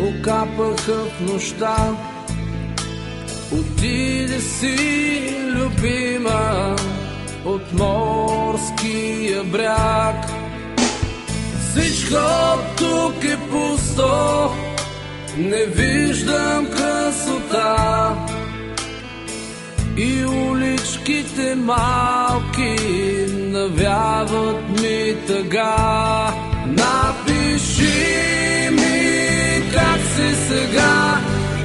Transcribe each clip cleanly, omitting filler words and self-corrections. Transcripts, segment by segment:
окапаха в нощта. Отиде си, любима, от морския бряг. Всичко тук е пусто, не виждам красота. И уличките малки навяват ми тъга. Напиши ми как си сега,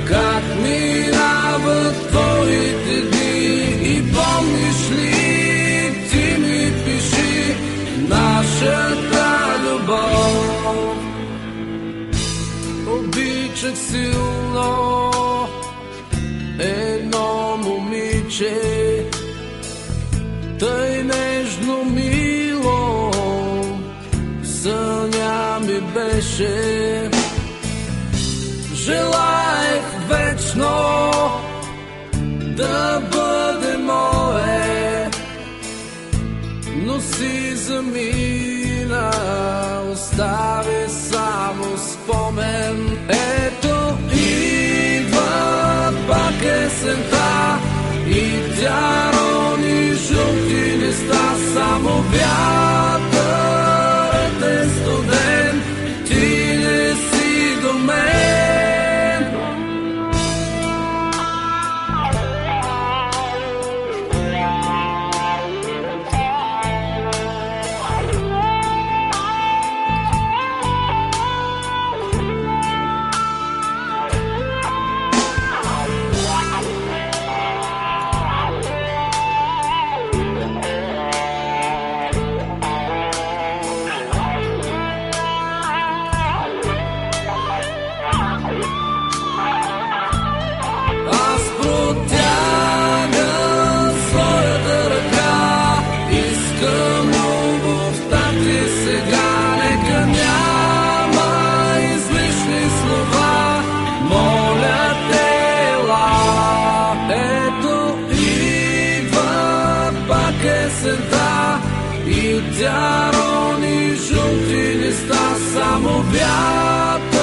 как минават твоите дни, и помниш ли, ти ми пиши нашата любов. Обичах силно едно момиче, тъй нежно мило, съня ми беше. Желаех вечно да бъде мое, но си замина, остави само спомен. Ето идва пак есента и тя рони жълти листа, само вятърът е студен, ти не си до мен. И тя рони жълти листа, само вятър